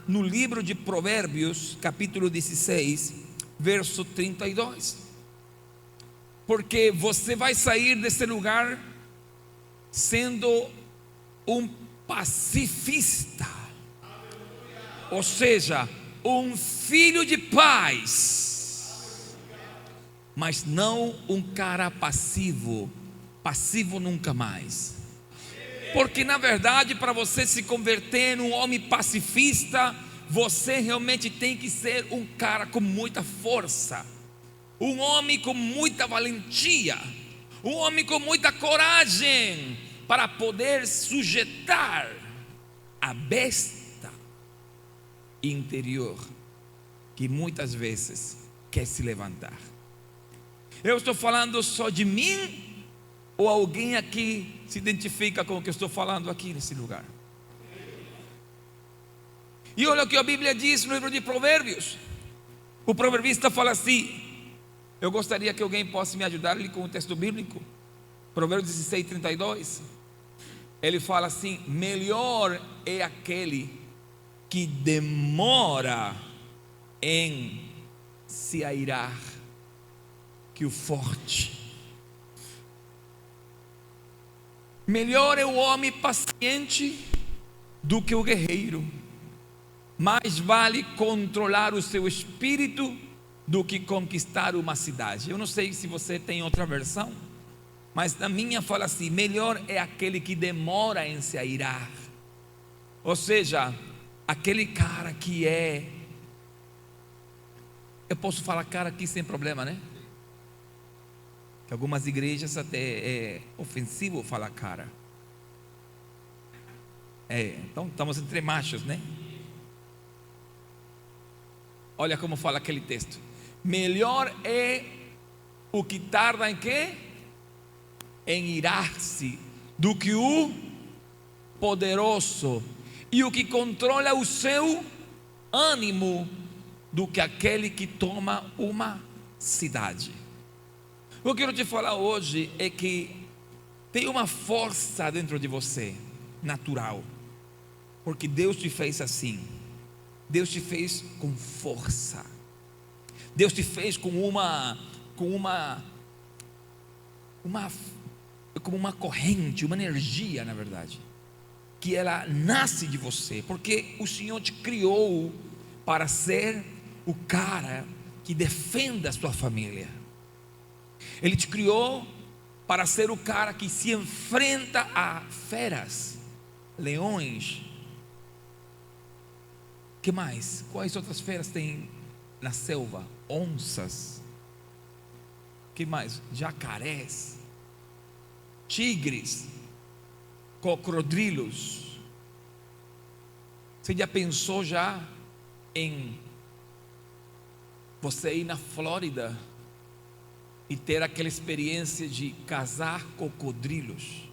no livro de Provérbios, capítulo 16, verso 32. Porque você vai sair desse lugar sendo um pacifista, ou seja, um filho de paz, mas não um cara passivo. Passivo nunca mais. Porque na verdade, para você se converter num homem pacifista, você realmente tem que ser um cara com muita força, um homem com muita valentia, um homem com muita coragem, para poder sujeitar a besta interior que muitas vezes quer se levantar. Eu estou falando só de mim, ou alguém aqui se identifica com o que eu estou falando aqui nesse lugar? E olha o que a Bíblia diz no livro de Provérbios. O proverbista fala assim, eu gostaria que alguém possa me ajudar ali com o texto bíblico, Provérbios 16, 32. Ele fala assim: melhor é aquele que demora em se airar que o forte. Melhor é o homem paciente do que o guerreiro. Mais vale controlar o seu espírito do que conquistar uma cidade. Eu não sei se você tem outra versão, mas na minha fala assim: melhor é aquele que demora em se airar. Ou seja, aquele cara que é, eu posso falar cara aqui sem problema, né? Que algumas igrejas até é ofensivo falar cara. Então estamos entre machos, né? Olha como fala aquele texto: melhor é o que tarda em quê? Em irar-se, do que o poderoso, e o que controla o seu ânimo, do que aquele que toma uma cidade. O que eu quero te falar hoje é que tem uma força dentro de você, natural, porque Deus te fez assim. Deus te fez com força. Deus te fez com uma corrente, uma energia, na verdade, que ela nasce de você, porque o Senhor te criou para ser o cara que defenda a sua família. Ele te criou para ser o cara que se enfrenta a feras, leões. Que mais? Quais outras feras tem na selva? Onças. Que mais? Jacarés, tigres, crocodilos. Você já pensou em você ir na Flórida e ter aquela experiência de caçar crocodilos?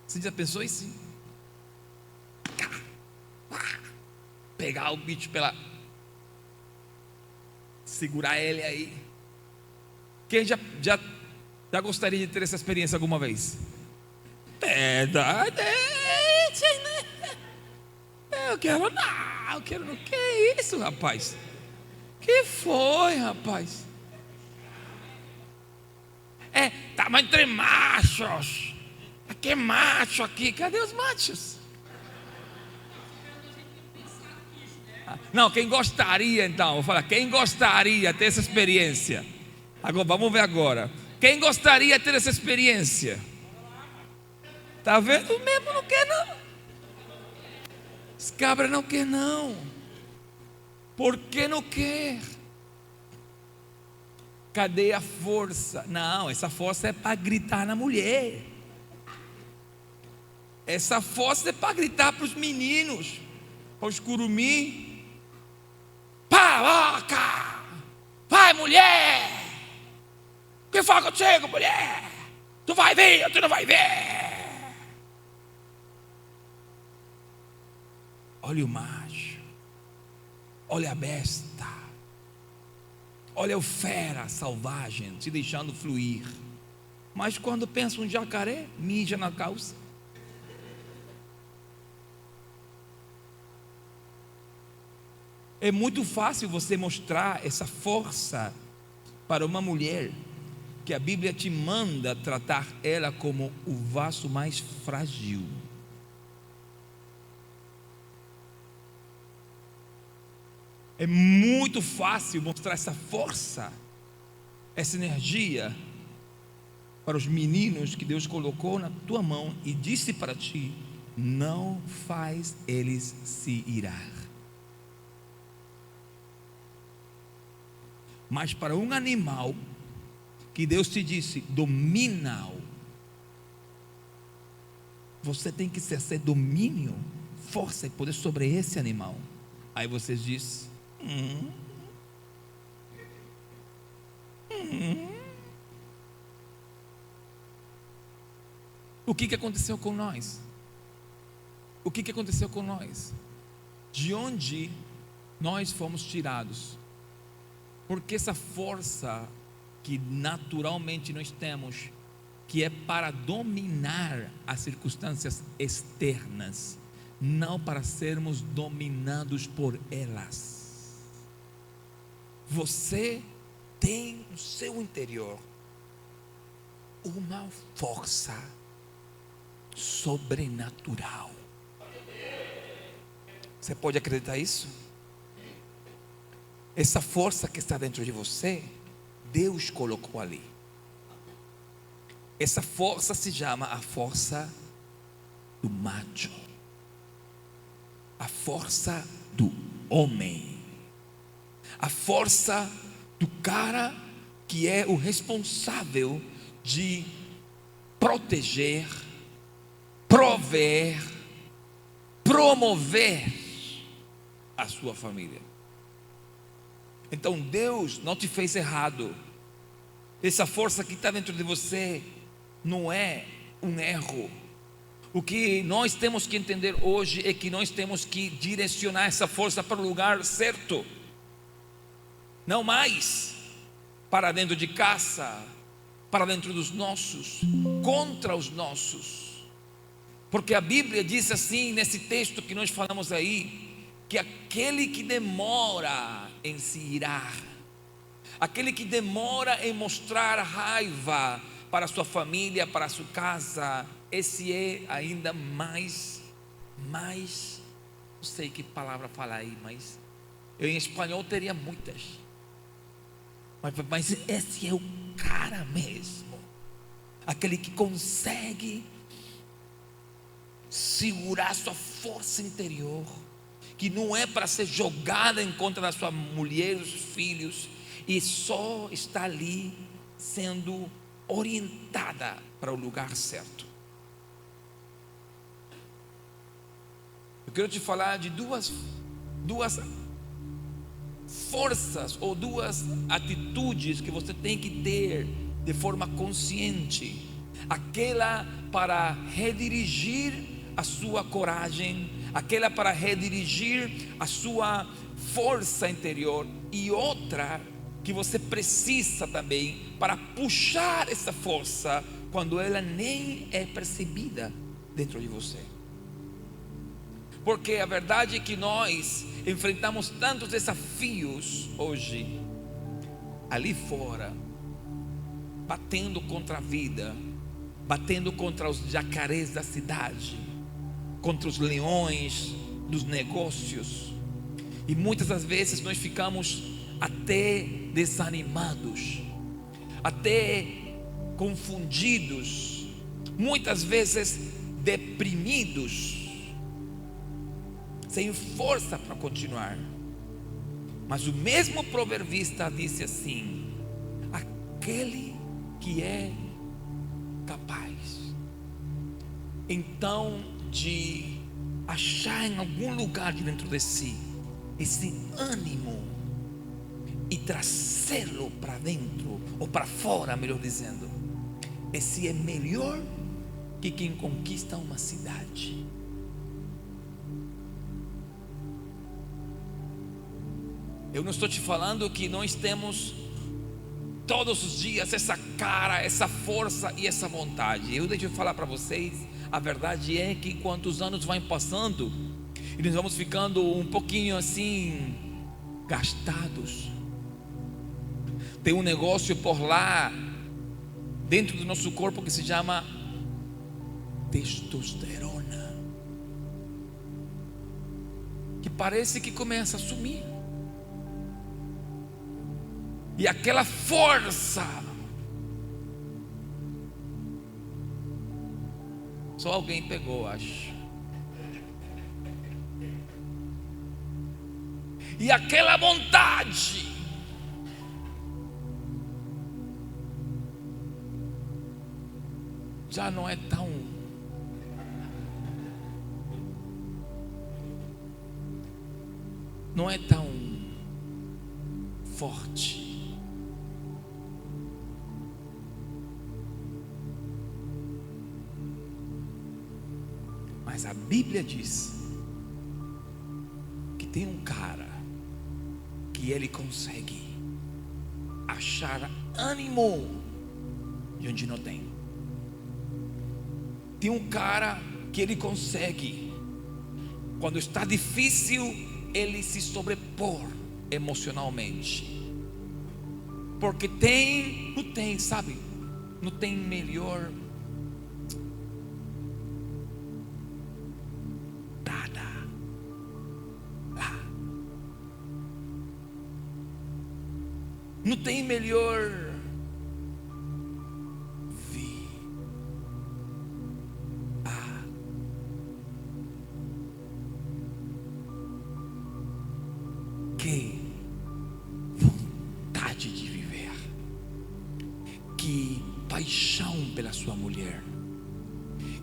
Você já pensou isso? Pegar o bicho segurar ele aí. Quem já gostaria de ter essa experiência alguma vez? Eu quero não, eu quero não. Que isso, rapaz? Que foi, rapaz? Tava entre machos. Aqui é macho aqui. Cadê os machos? Não, quem gostaria então? Vou falar, quem gostaria de ter essa experiência? Agora, vamos ver agora. Quem gostaria de ter essa experiência? Tá vendo? O mesmo não quer não. Os cabras não quer não. Por que não quer? Cadê a força? Não, essa força é para gritar na mulher. Essa força é para gritar para os meninos, para os curumim. Pá, louca! Vai, mulher! O que fala contigo, mulher? Tu vai ver ou tu não vai ver? Olha o macho, olha a besta, olha o fera selvagem se deixando fluir. Mas quando pensa um jacaré, mija na calça. É muito fácil você mostrar essa força para uma mulher que a Bíblia te manda tratar ela como o vaso mais frágil. É muito fácil mostrar essa força, essa energia para os meninos que Deus colocou na tua mão e disse para ti: não faz eles se irar. Mas para um animal que Deus te disse: domina-o, você tem que exercer domínio, força e poder sobre esse animal. Aí você diz: O que aconteceu com nós? O que aconteceu com nós? De onde nós fomos tirados? Porque essa força que naturalmente nós temos, que é para dominar as circunstâncias externas, não para sermos dominados por elas. Você tem no seu interior uma força sobrenatural. Você pode acreditar nisso? Essa força que está dentro de você, Deus colocou ali. Essa força se chama a força do macho, a força do homem, a força do cara que é o responsável de proteger, prover, promover a sua família. Então Deus não te fez errado. Essa força que está dentro de você não é um erro. O que nós temos que entender hoje é que nós temos que direcionar essa força para o lugar certo, não mais para dentro de casa, para dentro dos nossos, contra os nossos. Porque a Bíblia diz assim, nesse texto que nós falamos aí, que aquele que demora em se irar, aquele que demora em mostrar raiva para a sua família, para a sua casa, esse é ainda mais, não sei que palavra falar aí, mas eu em espanhol teria muitas, mas esse é o cara mesmo, aquele que consegue segurar sua força interior, que não é para ser jogada em contra da sua mulher, dos filhos, e só está ali sendo orientada para o lugar certo. Eu quero te falar de duas forças ou duas atitudes que você tem que ter de forma consciente. Aquela para redirigir a sua coragem, aquela para redirigir a sua força interior, e outra que você precisa também para puxar essa força quando ela nem é percebida dentro de você. Porque a verdade é que nós enfrentamos tantos desafios hoje, ali fora, batendo contra a vida, batendo contra os jacarés da cidade, contra os leões dos negócios, e muitas das vezes nós ficamos até desanimados, até confundidos, muitas vezes deprimidos, sem força para continuar. Mas o mesmo proverbista disse assim: aquele que é capaz então de achar em algum lugar de dentro de si esse ânimo e trazê-lo para dentro, ou para fora, melhor dizendo, esse é melhor que quem conquista uma cidade. Eu não estou te falando que nós temos todos os dias essa cara, essa força e essa vontade. Deixa eu falar para vocês, a verdade é que enquanto os anos vão passando e nós vamos ficando um pouquinho assim gastados. Tem um negócio por lá, dentro do nosso corpo, que se chama testosterona, que parece que começa a sumir. E aquela força, só alguém pegou, acho. E aquela vontade, já não é tão forte. Mas a Bíblia diz que tem um cara que ele consegue achar ânimo de onde não tem. Tem um cara que ele consegue, quando está difícil, ele se sobrepor emocionalmente. Porque não tem, sabe? Não tem melhor nada lá. Não tem melhor que vontade de viver, que paixão pela sua mulher,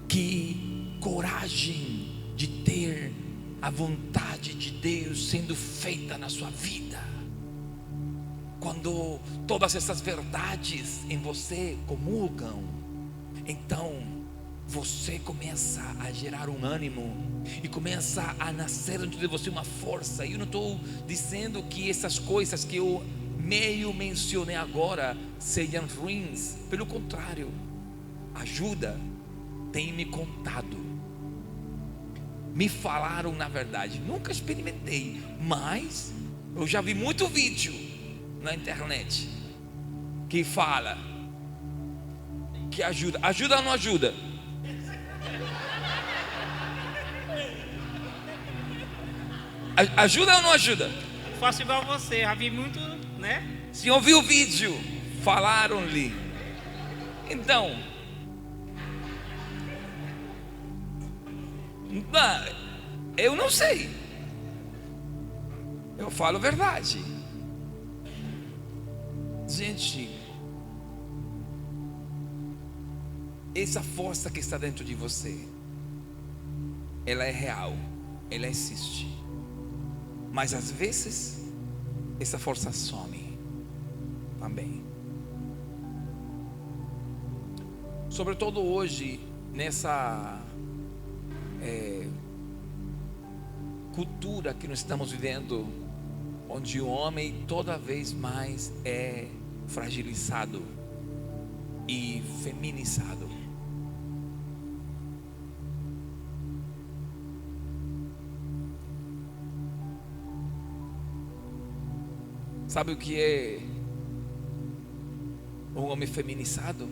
que coragem de ter a vontade de Deus sendo feita na sua vida. Quando todas essas verdades em você comulgam, então você começa a gerar um ânimo e começa a nascer dentro de você uma força. E eu não estou dizendo que essas coisas que eu meio mencionei agora sejam ruins, pelo contrário, ajuda. Tem me contado, me falaram, na verdade, nunca experimentei, mas eu já vi muito vídeo na internet que fala que ajuda. Ajuda ou não ajuda? Ajuda ou não ajuda? Faço igual você, já vi muito, né? Se ouviu o vídeo, falaram-lhe. Então, eu não sei. Eu falo a verdade. Gente, essa força que está dentro de você, ela é real, ela existe. Mas às vezes essa força some também. Sobretudo hoje, nessa cultura que nós estamos vivendo, onde o homem toda vez mais é fragilizado e feminizado. Sabe o que é um homem feminizado?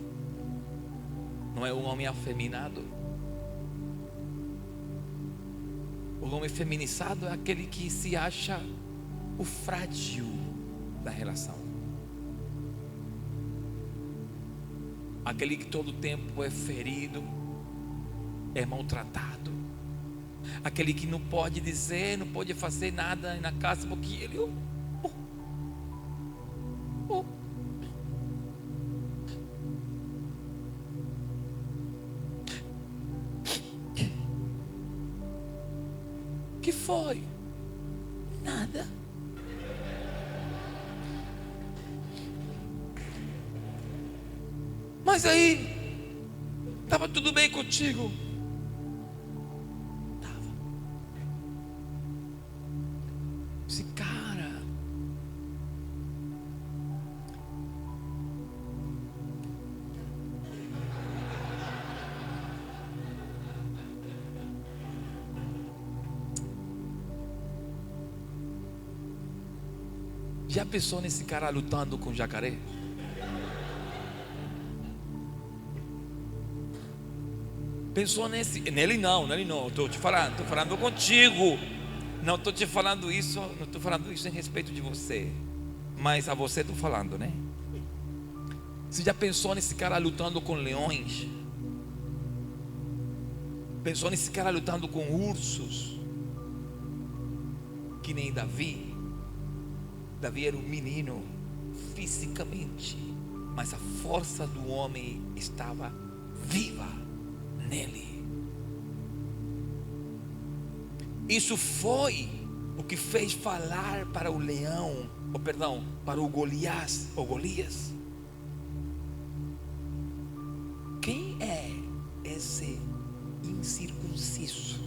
Não é um homem afeminado. O homem feminizado é aquele que se acha o frágil da relação, aquele que todo tempo é ferido, é maltratado, aquele que não pode dizer, não pode fazer nada na casa porque ele que foi? Nada. Mas aí, estava tudo bem contigo? Estava. Esse cara, Já pensou nesse cara lutando com jacaré? Pensou nele não, estou falando contigo. Não estou te falando isso, não estou falando isso em respeito de você, mas a você estou falando, né? Você já pensou nesse cara lutando com leões? Pensou nesse cara lutando com ursos? Que nem Davi. Davi era um menino fisicamente, mas a força do homem estava viva nele. Isso foi o que fez falar para o leão, para o Golias. Quem é esse incircunciso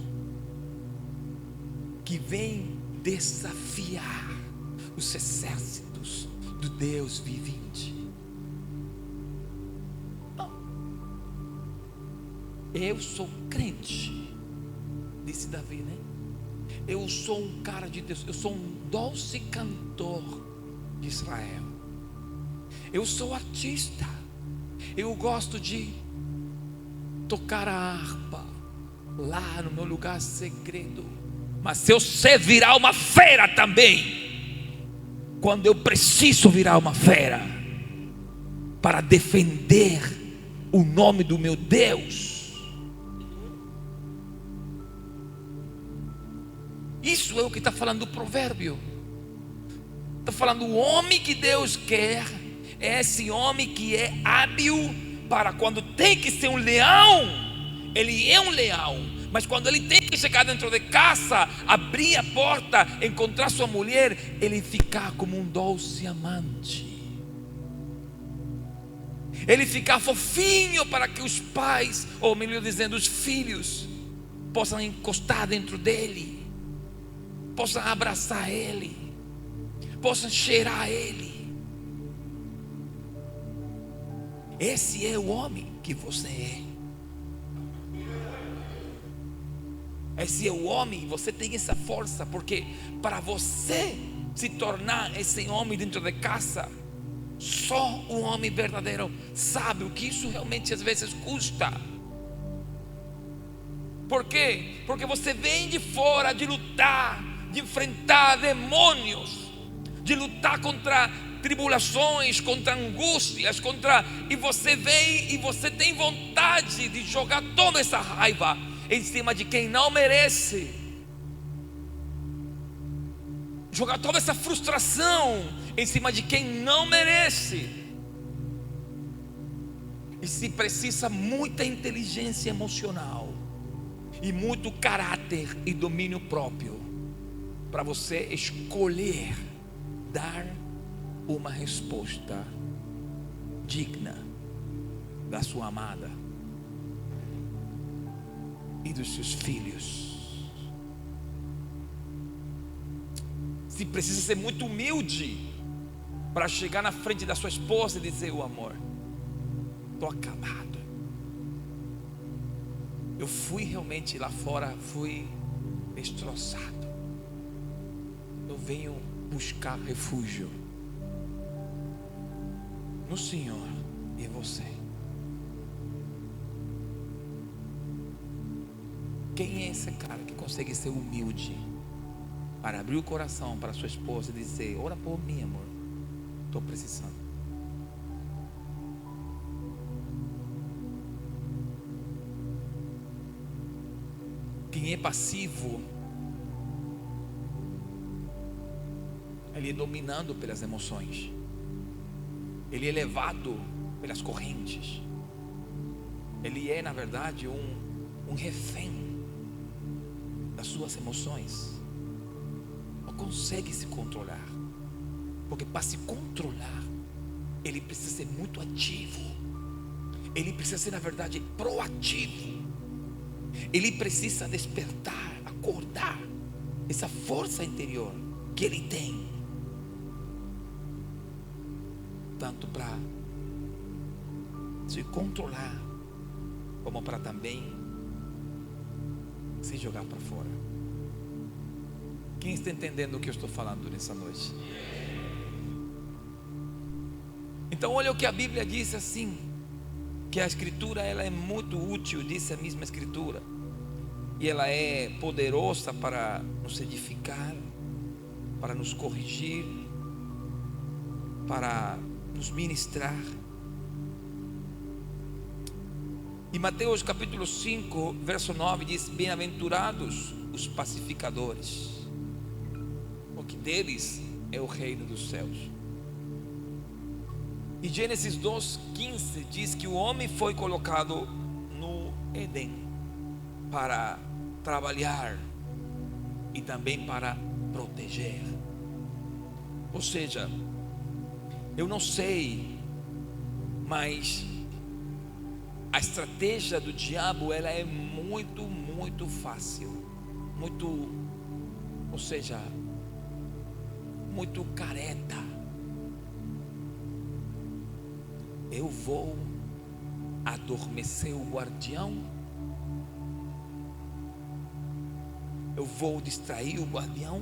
que vem desafiar os exércitos do Deus vivente? Eu sou crente, disse Davi, né? Eu sou um cara de Deus, eu sou um doce cantor de Israel. Eu sou artista. Eu gosto de tocar a harpa lá no meu lugar segredo. Mas eu sei virar uma fera também, quando eu preciso virar uma fera para defender o nome do meu Deus. Isso é o que está falando o provérbio. Está falando o homem que Deus quer é esse homem que é hábil para quando tem que ser um leão, ele é um leão. Mas quando ele tem que chegar dentro de casa, abrir a porta, encontrar sua mulher, ele ficar como um doce amante. Ele ficar fofinho para que os pais, ou melhor dizendo, os filhos, possam encostar dentro dele, possam abraçar ele, possam cheirar ele. Esse é o homem que você é. Esse é o homem, você tem essa força, porque para você se tornar esse homem dentro de casa, só um homem verdadeiro sabe o que isso realmente às vezes custa. Por quê? Porque você vem de fora de lutar, de enfrentar demônios, de lutar contra tribulações, contra angústias, e você vem e você tem vontade de jogar toda essa raiva em cima de quem não merece, jogar toda essa frustração em cima de quem não merece. E se precisa muita inteligência emocional e muito caráter e domínio próprio para você escolher dar uma resposta digna da sua amada e dos seus filhos. Se precisa ser muito humilde para chegar na frente da sua esposa e dizer: o amor, estou acabado. Eu fui realmente lá fora, fui destroçado. Eu venho buscar refúgio no Senhor e em você. Quem é esse cara que consegue ser humilde para abrir o coração para sua esposa e dizer: ora por mim, amor, estou precisando? Quem é passivo, ele é dominado pelas emoções, ele é levado pelas correntes, ele é na verdade um refém das suas emoções. Não consegue se controlar, porque para se controlar ele precisa ser muito ativo, ele precisa ser na verdade proativo, ele precisa despertar, acordar essa força interior que ele tem, tanto para se controlar como para também se jogar para fora. Quem está entendendo o que eu estou falando nessa noite? Então olha o que a Bíblia diz assim, que a Escritura ela é muito útil, diz a mesma Escritura, e ela é poderosa para nos edificar, para nos corrigir, para nos ministrar. E Mateus capítulo 5, verso 9 diz: bem-aventurados os pacificadores, porque deles é o reino dos céus. E Gênesis 2:15 diz que o homem foi colocado no Éden para trabalhar e também para proteger. Ou seja, eu não sei, mas a estratégia do diabo ela é muito fácil, ou seja, muito careta. Eu vou adormecer o guardião, eu vou distrair o guardião,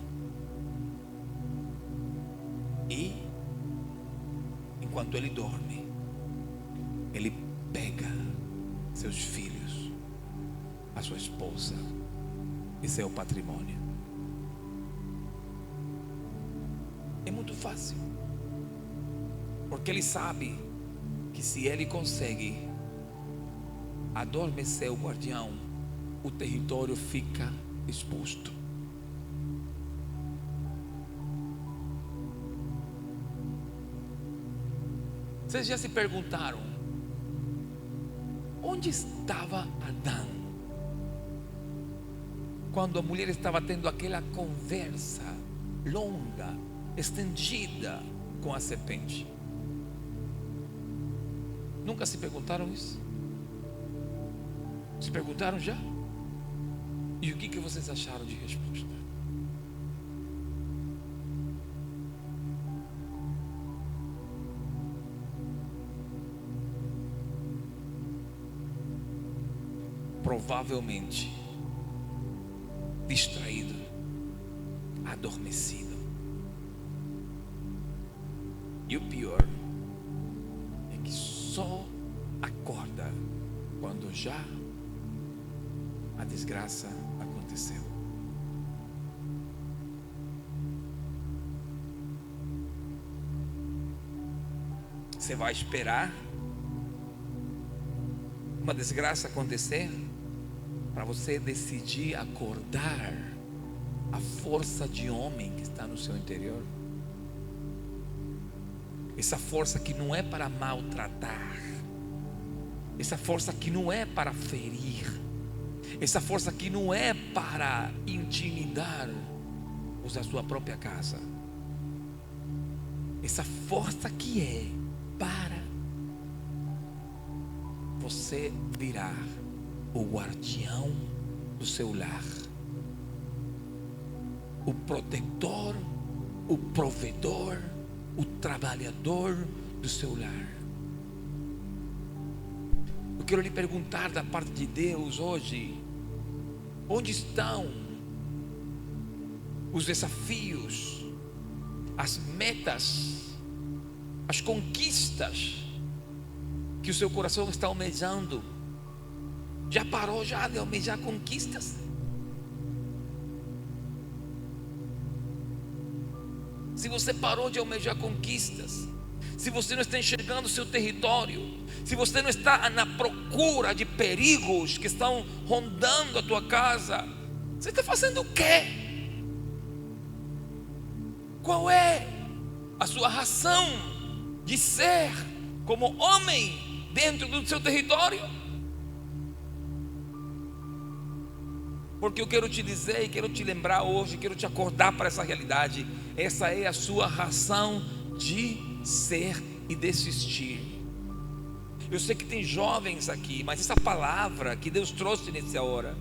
e enquanto ele dorme, ele pega seus filhos, a sua esposa e seu patrimônio. É muito fácil, porque ele sabe que se ele consegue adormecer o guardião, o território fica exposto. Vocês já se perguntaram onde estava Adão quando a mulher estava tendo aquela conversa longa, estendida com a serpente? Nunca se perguntaram isso? Se perguntaram já? E o que vocês acharam de resposta? Provavelmente distraído, adormecido. E o pior é que só acorda quando já a desgraça aconteceu. Você vai esperar uma desgraça acontecer para você decidir acordar a força de homem que está no seu interior? Essa força que não é para maltratar, essa força que não é para ferir, essa força que não é para intimidar os da sua própria casa, essa força que é para você virar o guardião do seu lar, o protetor, o provedor, o trabalhador do seu lar. Eu quero lhe perguntar da parte de Deus hoje: onde estão os desafios, as metas, as conquistas que o seu coração está almejando? Já parou já de almejar conquistas? Se você parou de almejar conquistas, se você não está enxergando o seu território, se você não está na procura de perigos que estão rondando a tua casa, você está fazendo o quê? Qual é a sua razão de ser como homem dentro do seu território? Porque eu quero te dizer e quero te lembrar hoje, quero te acordar para essa realidade. Essa é a sua razão de ser e desistir. Eu sei que tem jovens aqui, mas essa palavra que Deus trouxe nessa hora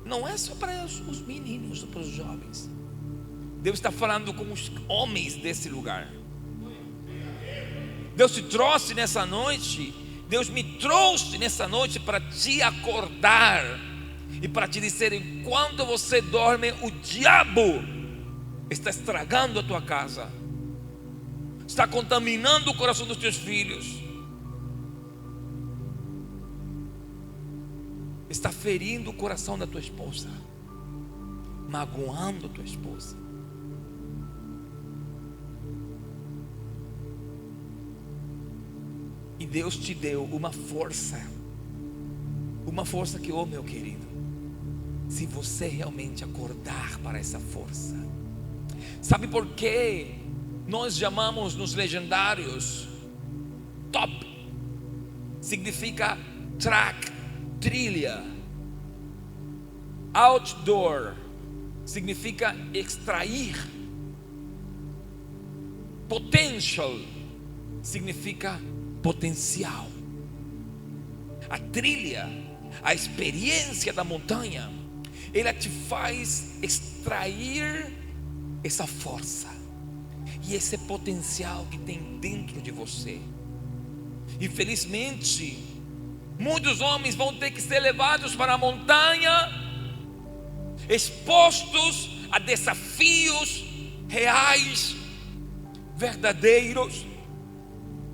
não é só para os meninos, para os jovens. Deus está falando com os homens desse lugar. Deus te trouxe nessa noite, Deus me trouxe nessa noite para te acordar e para te dizer: enquanto você dorme, o diabo está estragando a tua casa. está contaminando o coração dos teus filhos, está ferindo o coração da tua esposa, magoando a tua esposa. E Deus te deu uma força que, oh meu querido, se você realmente acordar para essa força. Sabe por quê nós chamamos nos legendários top? Significa track, trilha. Outdoor significa extrair. Potential significa potencial. A trilha, a experiência da montanha, ela te faz extrair essa força e esse potencial que tem dentro de você. Infelizmente, muitos homens vão ter que ser levados para a montanha, expostos a desafios reais, verdadeiros,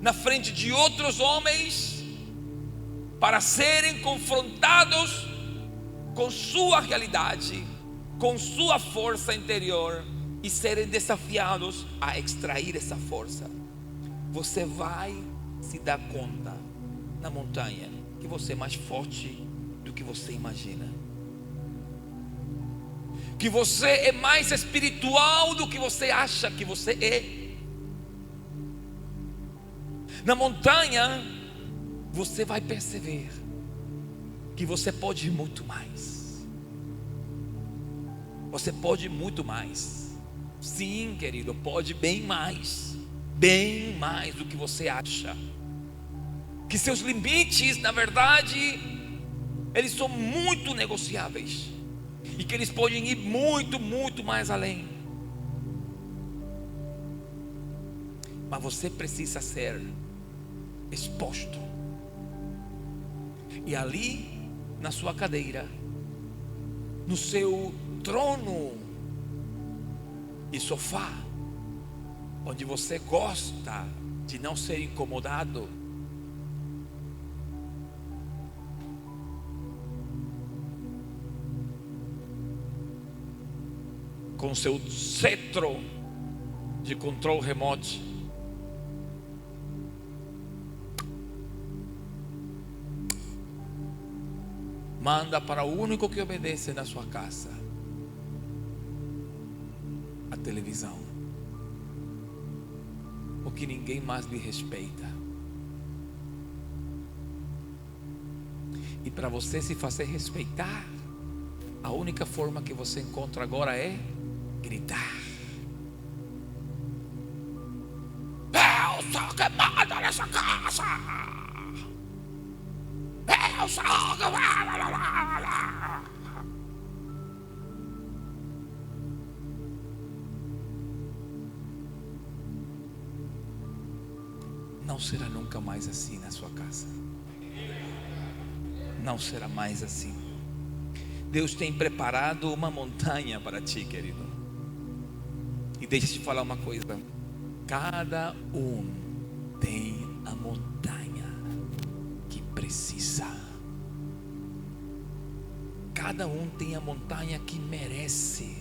na frente de outros homens, para serem confrontados com sua realidade, com sua força interior, e serem desafiados a extrair essa força. Você vai se dar conta na montanha que você é mais forte do que você imagina, que você é mais espiritual do que você acha que você é. Na montanha você vai perceber que você pode ir muito mais. Você pode ir muito mais. Sim, querido, pode bem mais do que você acha. Que seus limites, na verdade, eles são muito negociáveis, e que eles podem ir muito mais além. Mas você precisa ser exposto. E ali, na sua cadeira, no seu trono e sofá, onde você gosta de não ser incomodado, com seu cetro de controle remoto, manda para o único que obedece na sua casa: a televisão, porque ninguém mais lhe respeita. E para você se fazer respeitar, a única forma que você encontra agora é gritar. Eu sou que manda nessa casa. Eu sou que manda. Não será nunca mais assim na sua casa. Não será mais assim. Deus tem preparado uma montanha para ti, querido. E deixa eu te falar uma coisa: cada um tem a montanha que precisa. Cada um tem a montanha que merece.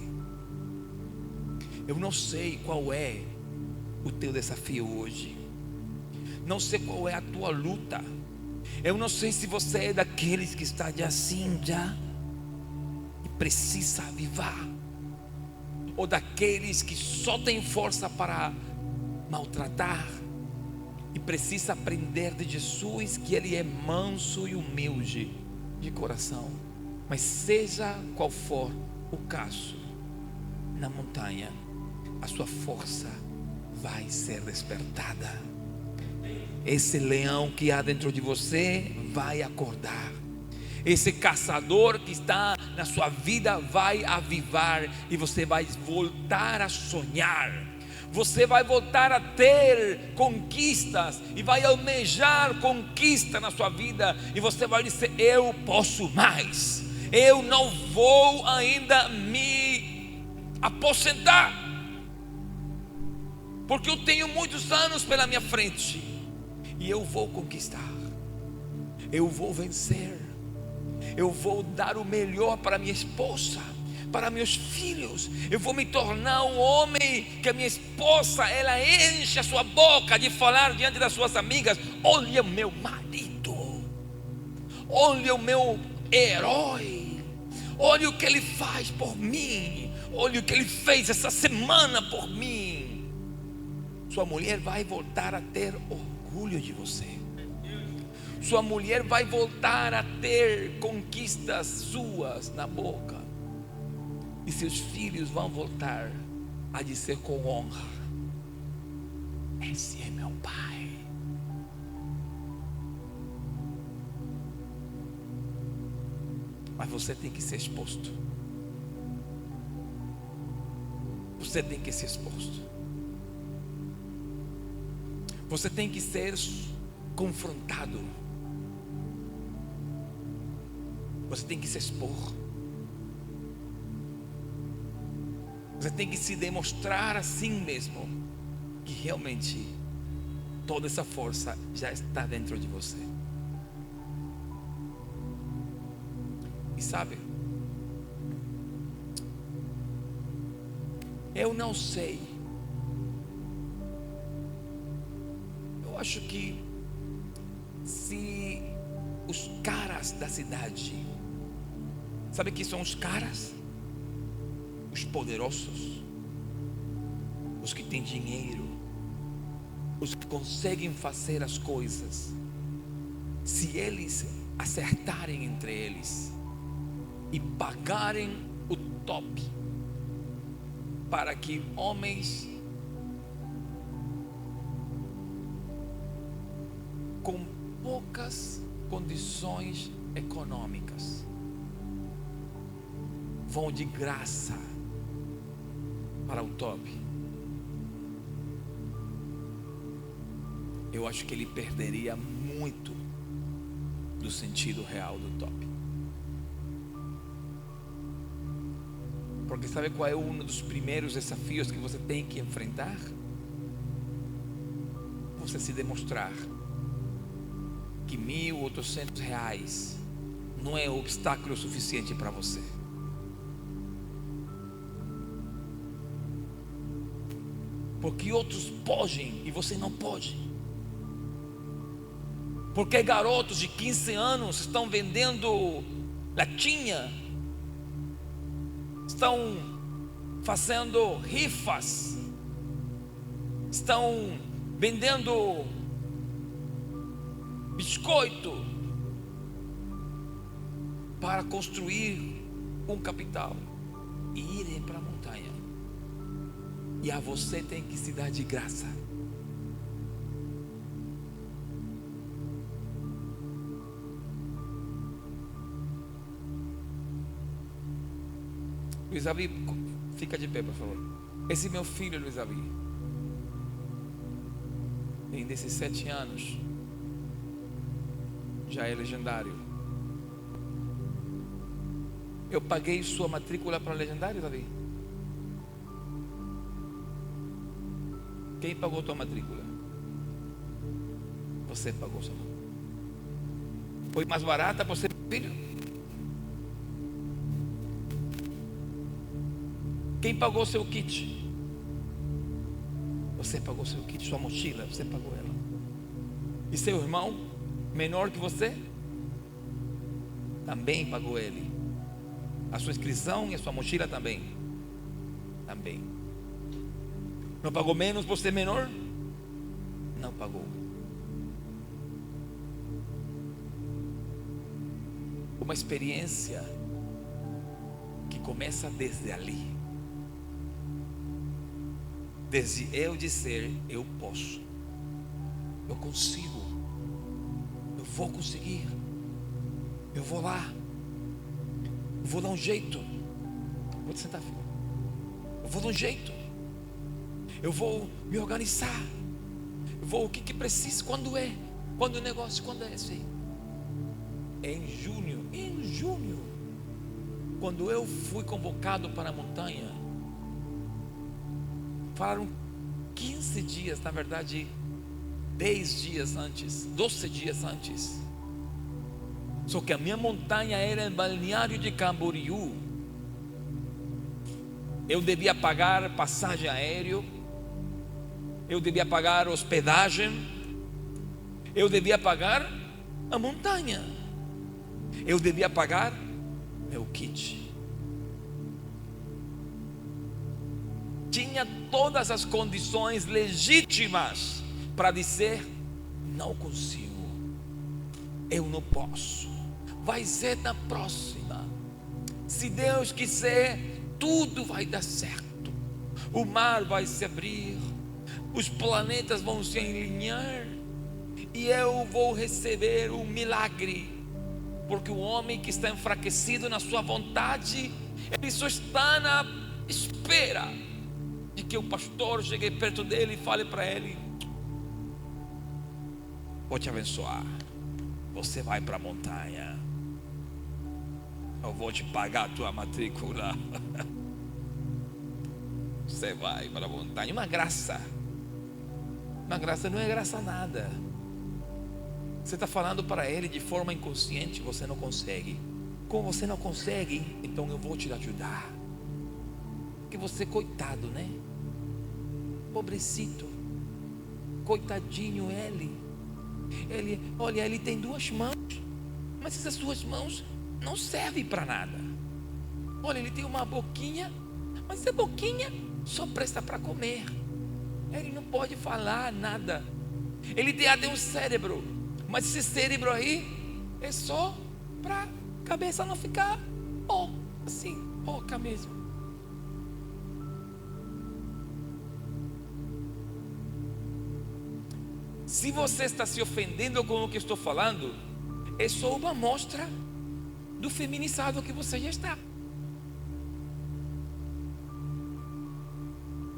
Eu não sei qual é o teu desafio hoje. Não sei qual é a tua luta. Eu não sei se você é daqueles que está já e precisa avivar, ou daqueles que só tem força para maltratar e precisa aprender de Jesus, que Ele é manso e humilde de coração. Mas seja qual for o caso, na montanha a sua força vai ser despertada. Esse leão que há dentro de você vai acordar. Esse caçador que está na sua vida vai avivar, e você vai voltar a sonhar. Você vai voltar a ter conquistas e vai almejar conquista na sua vida, e você vai dizer: eu posso mais. Eu não vou ainda me aposentar. porque eu tenho muitos anos pela minha frente e eu vou conquistar, eu vou vencer, eu vou dar o melhor para minha esposa, para meus filhos. Eu vou me tornar um homem que a minha esposa, ela enche a sua boca de falar diante das suas amigas: olha o meu marido, olha o meu herói, olha o que ele faz por mim, olha o que ele fez essa semana por mim. Sua mulher vai voltar a ter orgulho de você. Sua mulher vai voltar a ter conquistas suas na boca. E seus filhos vão voltar a dizer com honra: esse é meu pai. Mas você tem que ser exposto. Você tem que ser exposto. Você tem que ser confrontado. Você tem que se expor. Você tem que se demonstrar assim mesmo, que realmente toda essa força já está dentro de você. E sabe, eu não sei, eu acho que se os caras da cidade, sabe que são os caras? Os poderosos, os que têm dinheiro, os que conseguem fazer as coisas, se eles acertarem entre eles e pagarem o top para que homens com poucas condições econômicas vão de graça para o top, eu acho que ele perderia muito do sentido real do top. Porque sabe qual é um dos primeiros desafios que você tem que enfrentar? Você se demonstrar que R$1.800 não é obstáculo suficiente para você. Porque outros podem e você não pode. Porque garotos de 15 anos estão vendendo latinha, estão fazendo rifas, estão vendendo biscoito para construir um capital e irem para a montanha. E a você tem que se dar de graça. Luiz Davi, fica de pé, por favor. Esse meu filho, Luiz Davi, tem 17 anos, já é legendário. Eu paguei sua matrícula para legendário, Davi? Quem pagou tua matrícula? Você pagou sua matrícula. Foi mais barata para você, filho? Quem pagou seu kit? Você pagou seu kit, sua mochila, você pagou ela. E seu irmão, menor que você, também pagou ele. A sua inscrição e a sua mochila também. Também. Não pagou menos por ser menor? Não pagou. Uma experiência que começa desde ali. Desde eu dizer: eu posso, eu consigo, eu vou conseguir, eu vou lá, eu vou dar um jeito. Vou te sentar, filho. Eu vou dar um jeito, eu vou me organizar, eu vou, o que precisa, quando o negócio, quando é esse? Em junho, quando eu fui convocado para a montanha, falaram: 15 dias, na verdade 10 dias antes, 12 dias antes. Só que a minha montanha era em Balneário de Camboriú. Eu devia pagar passagem aérea, eu devia pagar hospedagem, eu devia pagar a montanha, eu devia pagar meu kit. Tinha todas as condições legítimas para dizer: não consigo, eu não posso, vai ser na próxima. Se Deus quiser, tudo vai dar certo. O mar vai se abrir, os planetas vão se alinhar e eu vou receber um milagre. Porque o homem que está enfraquecido na sua vontade, ele só está na espera de que o pastor chegue perto dele e fale para ele: vou te abençoar, você vai para a montanha, eu vou te pagar a tua matrícula. Você vai para a montanha. Uma graça não é graça nada. Você está falando para ele de forma inconsciente: você não consegue. Como você não consegue, então eu vou te ajudar. Porque você, coitado, né? Pobrecito, coitadinho ele, olha, ele tem 2 mãos, mas essas 2 mãos não servem para nada. Olha, ele tem uma boquinha, mas essa boquinha só presta para comer. Ele não pode falar nada. Ele tem até um cérebro, mas esse cérebro aí é só para a cabeça não ficar assim, oca mesmo. Se você está se ofendendo com o que estou falando, é só uma amostra do feminizado que você já está.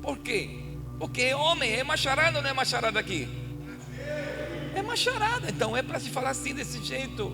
Por quê? Porque homem é macharada ou não é macharada aqui? É macharada. Então é para se falar assim, desse jeito.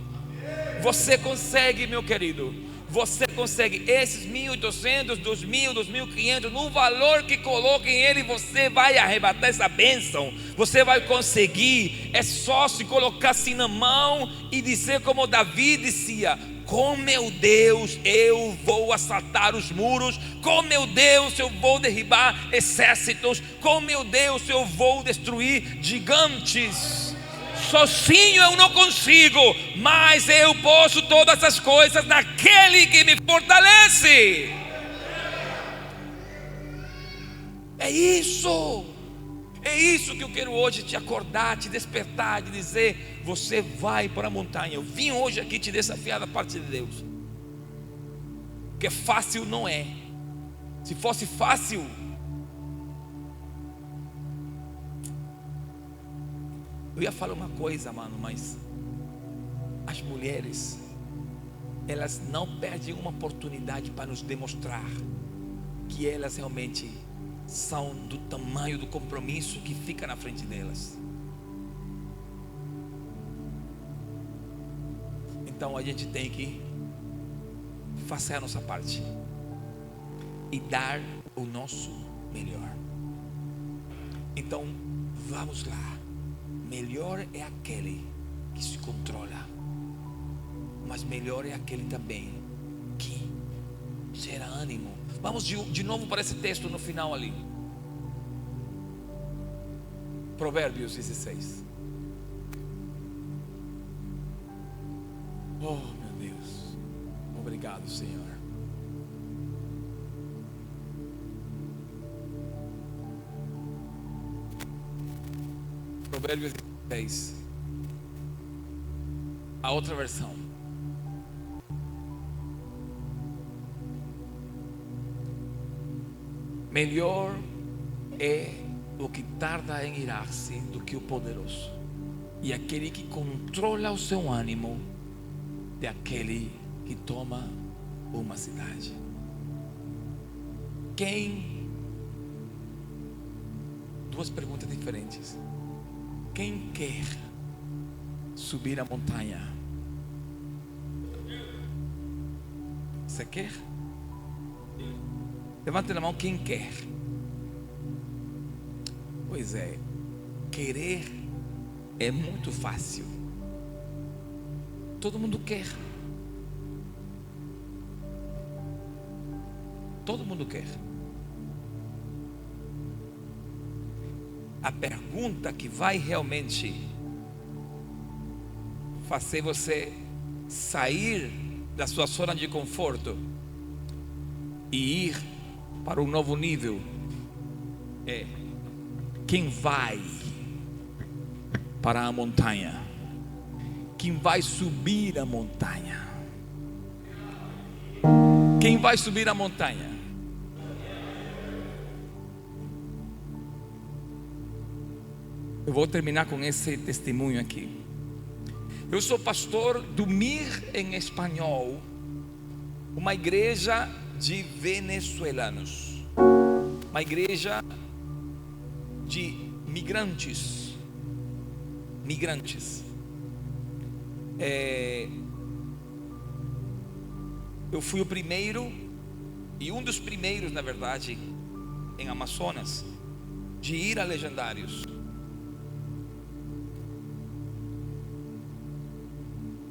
Você consegue, meu querido. Você consegue. Esses 1.800, 2.000, 2.500, no valor que coloque em ele, você vai arrebatar essa bênção. Você vai conseguir. É só se colocar assim na mão e dizer como Davi dizia: com meu Deus eu vou assaltar os muros, com meu Deus eu vou derribar exércitos, com meu Deus eu vou destruir gigantes. Sozinho eu não consigo, mas eu posso todas as coisas naquele que me fortalece. É isso que eu quero hoje te acordar, te despertar, de dizer: você vai para a montanha. Eu vim hoje aqui te desafiar da parte de Deus. Porque fácil não é. Se fosse fácil, eu ia falar uma coisa, mano, mas as mulheres, elas não perdem uma oportunidade para nos demonstrar que elas realmente são do tamanho do compromisso que fica na frente delas. Então a gente tem que fazer a nossa parte e dar o nosso melhor. Então vamos lá. Melhor é aquele que se controla, mas melhor é aquele também que gera ânimo. Vamos de novo para esse texto no final ali. Provérbios 16. Oh, meu Deus. Obrigado, Senhor. Provérbios 16. A outra versão. Melhor é o que tarda em irar-se do que o poderoso, e aquele que controla o seu ânimo de aquele que toma uma cidade. Duas perguntas diferentes. Quem quer subir a montanha? Você quer? Levante a mão quem quer. Pois é, querer é muito fácil. Todo mundo quer. Todo mundo quer. A pergunta que vai realmente fazer você sair da sua zona de conforto e ir para um novo nível é: quem vai para a montanha? Quem vai subir a montanha? Quem vai subir a montanha? Eu vou terminar com esse testemunho aqui. Eu sou pastor do MIR em espanhol, uma igreja de venezuelanos, uma igreja de migrantes. Eu fui o primeiro, e um dos primeiros, na verdade, em Amazonas, de ir a Legendários.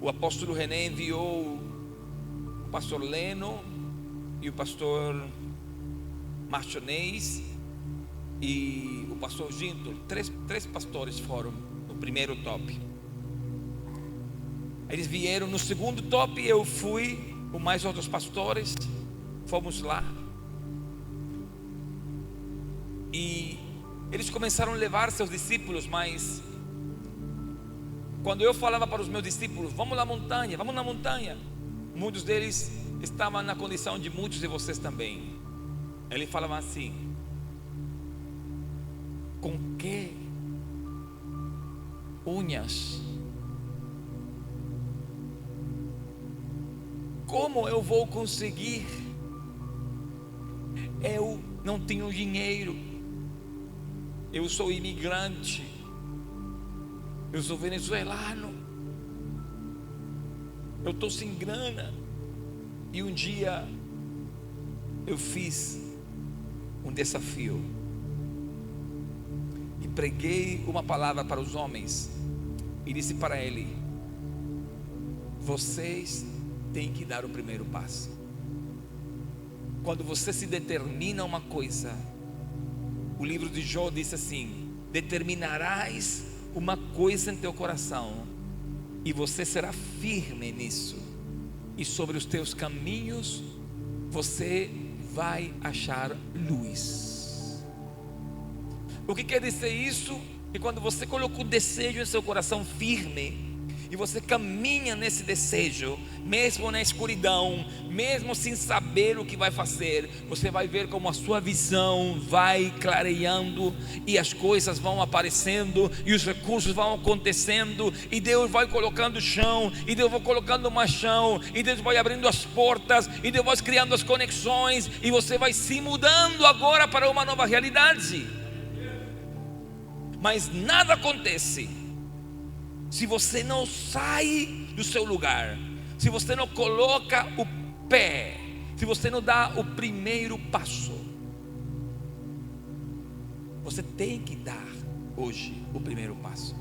O apóstolo René enviou o pastor Leno e o pastor Marchonês e o pastor Ginto. Três pastores foram no primeiro top. Eles vieram no segundo top, eu fui com mais outros pastores, fomos lá. E eles começaram a levar seus discípulos, mas quando eu falava para os meus discípulos, vamos na montanha, muitos deles estavam na condição de muitos de vocês também. Ele falava assim: com que unhas? Como eu vou conseguir? Eu não tenho dinheiro, eu sou imigrante, eu sou venezuelano, eu estou sem grana. E um dia eu fiz um desafio e preguei uma palavra para os homens e disse para ele: vocês têm que dar o primeiro passo. Quando você se determina a uma coisa, o livro de Jó diz assim: determinarás uma coisa em teu coração e você será firme nisso, e sobre os teus caminhos você vai achar luz. O que quer dizer isso? Que quando você coloca o desejo em seu coração firme e você caminha nesse desejo, mesmo na escuridão, mesmo sem saber o que vai fazer, você vai ver como a sua visão vai clareando e as coisas vão aparecendo e os recursos vão acontecendo, e Deus vai colocando chão, e Deus vai colocando mais chão, e Deus vai abrindo as portas, e Deus vai criando as conexões, e você vai se mudando agora para uma nova realidade. Mas nada acontece se você não sai do seu lugar, se você não coloca o pé, se você não dá o primeiro passo. Você tem que dar hoje o primeiro passo.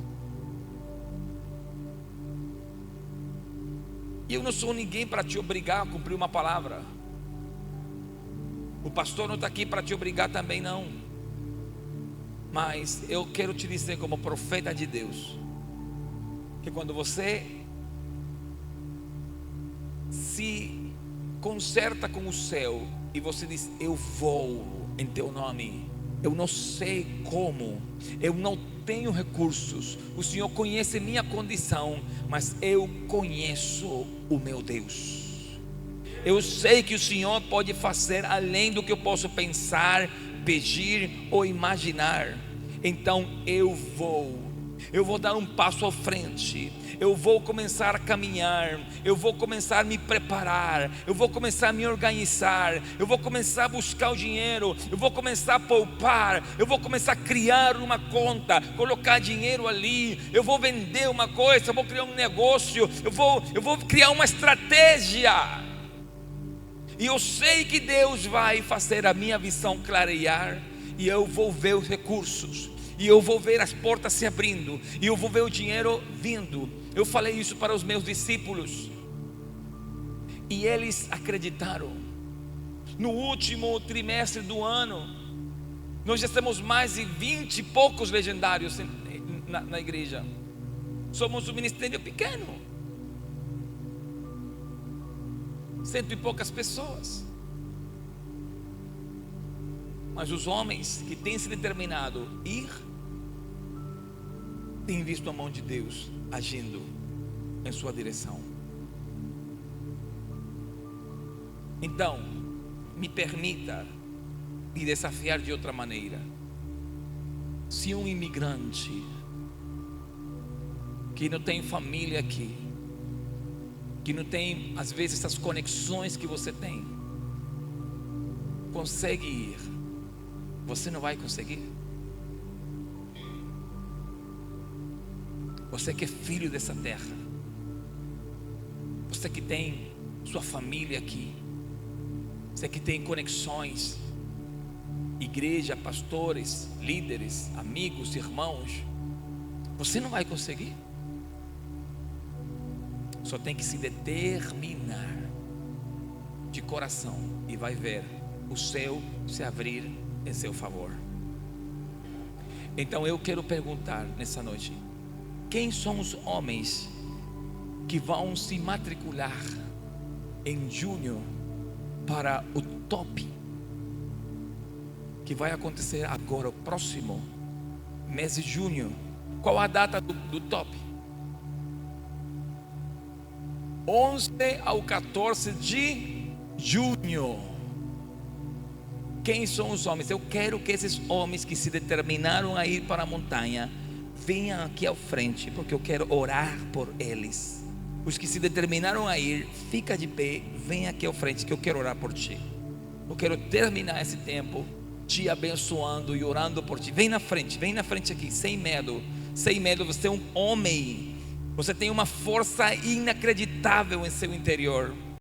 E eu não sou ninguém para te obrigar a cumprir uma palavra. O pastor não está aqui para te obrigar também, não. Mas eu quero te dizer, como profeta de Deus, que quando você se conserta com o céu e você diz: eu vou em teu nome, eu não sei como, eu não tenho recursos, o Senhor conhece minha condição, mas eu conheço o meu Deus. Eu sei que o Senhor pode fazer além do que eu posso pensar, pedir ou imaginar. Então eu vou dar um passo à frente, eu vou começar a caminhar, eu vou começar a me preparar, eu vou começar a me organizar, eu vou começar a buscar o dinheiro, eu vou começar a poupar, eu vou começar a criar uma conta, colocar dinheiro ali, eu vou vender uma coisa, eu vou criar um negócio, eu vou criar uma estratégia. E eu sei que Deus vai fazer a minha visão clarear, e eu vou ver os recursos, e eu vou ver as portas se abrindo, e eu vou ver o dinheiro vindo. Eu falei isso para os meus discípulos, e eles acreditaram. No último trimestre do ano, nós já temos mais de 20 e poucos legendários na igreja. Somos um ministério pequeno, 100 e poucas pessoas. Mas os homens que têm se determinado a ir, têm visto a mão de Deus agindo em sua direção. Então, me permita me desafiar de outra maneira. Se um imigrante que não tem família aqui, que não tem às vezes essas conexões que você tem, consegue ir, você não vai conseguir? Você que é filho dessa terra, você que tem sua família aqui, você que tem conexões, igreja, pastores, líderes, amigos, irmãos, você não vai conseguir? Só tem que se determinar de coração e vai ver o céu se abrir em seu favor. Então eu quero perguntar nessa noite: quem são os homens que vão se matricular em junho para o top, que vai acontecer agora, o próximo mês de junho? Qual a data do top? 11 ao 14 de junho. Quem são os homens? Eu quero que esses homens que se determinaram a ir para a montanha venham aqui à frente, porque eu quero orar por eles. Os que se determinaram a ir, fica de pé, vem aqui à frente, que eu quero orar por ti. Eu quero terminar esse tempo te abençoando e orando por ti. Vem na frente aqui, sem medo. Sem medo, você é um homem. Você tem uma força inacreditável em seu interior.